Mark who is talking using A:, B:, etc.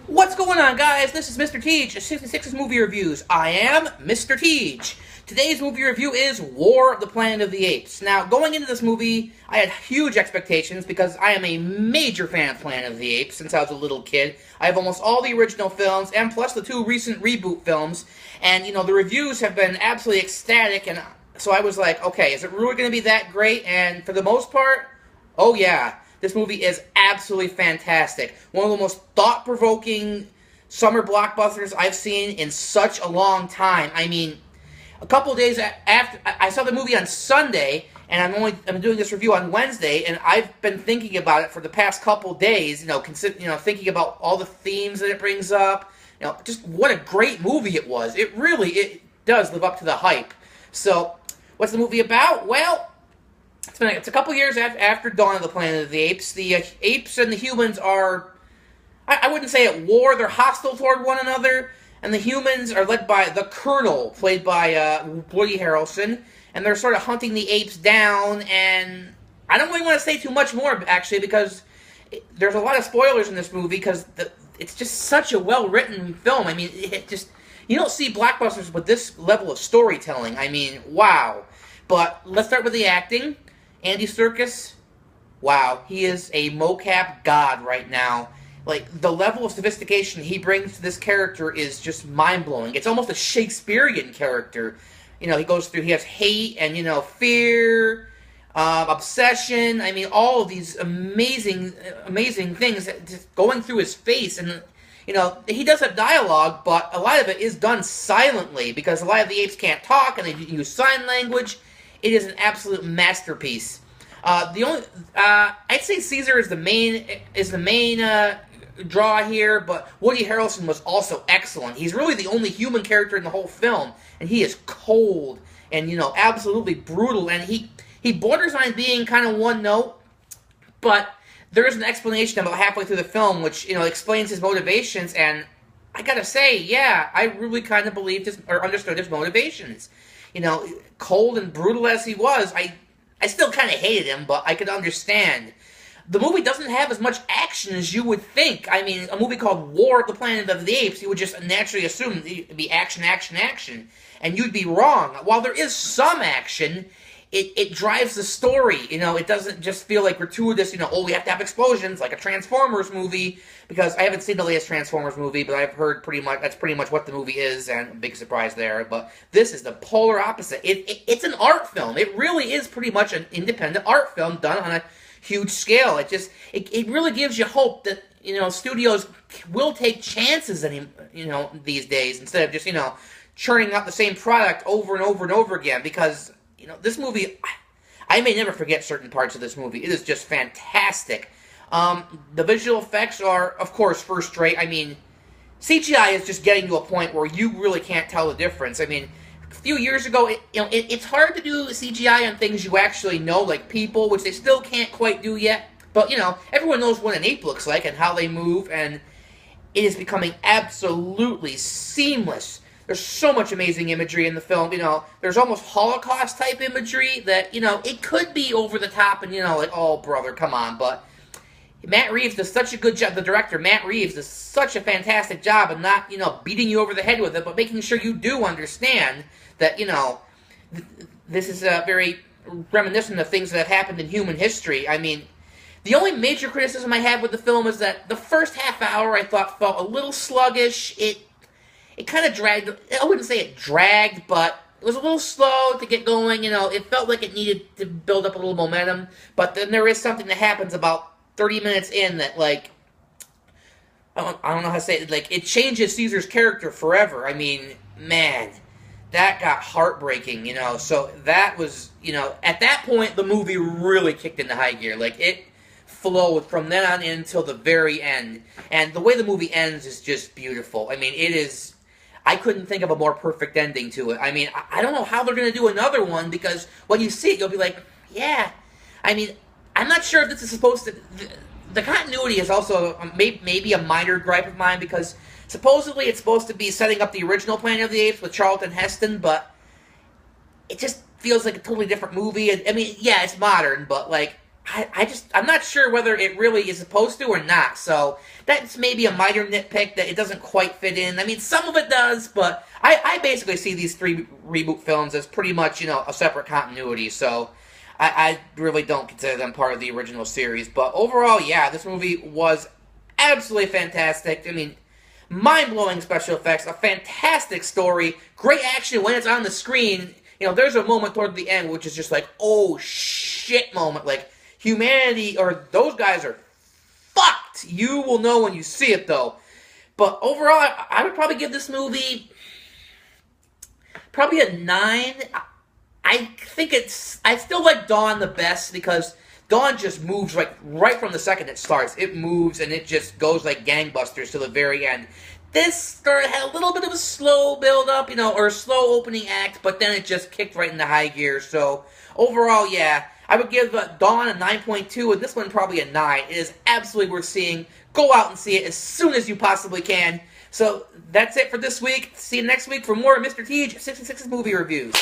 A: What's going on, guys? This is Mr. Teach, 66's Movie Reviews. I am Mr. Teach. Today's movie review is War of the Planet of the Apes. Now, going into this movie, I had huge expectations because I am a major fan of Planet of the Apes since I was a little kid. I have almost all the original films, and plus the two recent reboot films, and, the reviews have been absolutely ecstatic, and so I was like, okay, is it really going to be that great? And for the most part, oh yeah. This movie is absolutely fantastic. One of the most thought-provoking summer blockbusters I've seen in such a long time. I mean, a couple days after I saw the movie on Sunday, and I'm doing this review on Wednesday, and I've been thinking about it for the past couple days. Thinking about all the themes that it brings up. Just what a great movie it was. It does live up to the hype. So, what's the movie about? Well, it's a couple years after Dawn of the Planet of the Apes. The apes and the humans are, I wouldn't say at war, they're hostile toward one another, and the humans are led by the Colonel, played by Woody Harrelson, and they're sort of hunting the apes down, and I don't really want to say too much more, actually, because there's a lot of spoilers in this movie, because it's just such a well-written film. I mean, you don't see blockbusters with this level of storytelling. I mean, wow. But let's start with the acting. Andy Serkis, wow, he is a mocap god right now. Like, the level of sophistication he brings to this character is just mind-blowing. It's almost a Shakespearean character. He has hate and, fear, obsession. I mean, all of these amazing things just going through his face. And, he does have dialogue, but a lot of it is done silently because a lot of the apes can't talk and they use sign language. It is an absolute masterpiece. I'd say Caesar is the main draw here, but Woody Harrelson was also excellent. He's really the only human character in the whole film, and he is cold and absolutely brutal. And he borders on being kind of one note, but there is an explanation about halfway through the film which explains his motivations. And I gotta say, yeah, I really kind of believed or understood his motivations. Cold and brutal as he was, I still kind of hated him, but I could understand. The movie doesn't have as much action as you would think. I mean, a movie called War of the Planet of the Apes, you would just naturally assume it'd be action, action, action. And you'd be wrong. While there is some action, it drives the story. It doesn't just feel like gratuitous, we have to have explosions, like a Transformers movie, because I haven't seen the latest Transformers movie, but I've heard that's pretty much what the movie is, and a big surprise there. But this is the polar opposite. It's an art film. It really is pretty much an independent art film done on a huge scale. It really gives you hope that, studios will take chances these days, instead of just, churning out the same product over and over and over again, because this movie, I may never forget certain parts of this movie. It is just fantastic. The visual effects are, of course, first rate. I mean, CGI is just getting to a point where you really can't tell the difference. I mean, a few years ago, it's hard to do CGI on things you actually know, like people, which they still can't quite do yet. But, everyone knows what an ape looks like and how they move, and it is becoming absolutely seamless. There's so much amazing imagery in the film. There's almost Holocaust-type imagery that, it could be over the top and, like, oh, brother, come on. But Matt Reeves does such a good job. The director, Matt Reeves, does such a fantastic job of not, beating you over the head with it, but making sure you do understand that, this is very reminiscent of things that have happened in human history. I mean, the only major criticism I have with the film is that the first half hour I thought felt a little sluggish. It kind of dragged. I wouldn't say it dragged, but it was a little slow to get going. It felt like it needed to build up a little momentum. But then there is something that happens about 30 minutes in that, like, I don't know how to say it. Like, it changes Caesar's character forever. I mean, man, that got heartbreaking, So that was, at that point, the movie really kicked into high gear. Like, it flowed from then on in until the very end. And the way the movie ends is just beautiful. I mean, it is. I couldn't think of a more perfect ending to it. I mean, I don't know how they're going to do another one, because when you see it, you'll be like, yeah. I mean, I'm not sure if this is supposed to. The continuity is also maybe a minor gripe of mine, because supposedly it's supposed to be setting up the original Planet of the Apes with Charlton Heston, but it just feels like a totally different movie. I mean, yeah, it's modern, but, like, I'm not sure whether it really is supposed to or not, so that's maybe a minor nitpick that it doesn't quite fit in. I mean, some of it does, but I basically see these three reboot films as pretty much, a separate continuity, so I really don't consider them part of the original series. But overall, yeah, this movie was absolutely fantastic. I mean, mind-blowing special effects, a fantastic story, great action when it's on the screen. There's a moment toward the end which is just like, oh shit moment, like, humanity, or those guys are fucked. You will know when you see it, though. But overall, I would probably give this movie probably a 9. I still like Dawn the best because Dawn just moves right from the second it starts. It moves and it just goes like gangbusters to the very end. This story had a little bit of a slow build-up, or a slow opening act, but then it just kicked right into high gear. So, overall, yeah, I would give Dawn a 9.2, and this one probably a 9. It is absolutely worth seeing. Go out and see it as soon as you possibly can. So, that's it for this week. See you next week for more Mr. Tej 66's movie reviews.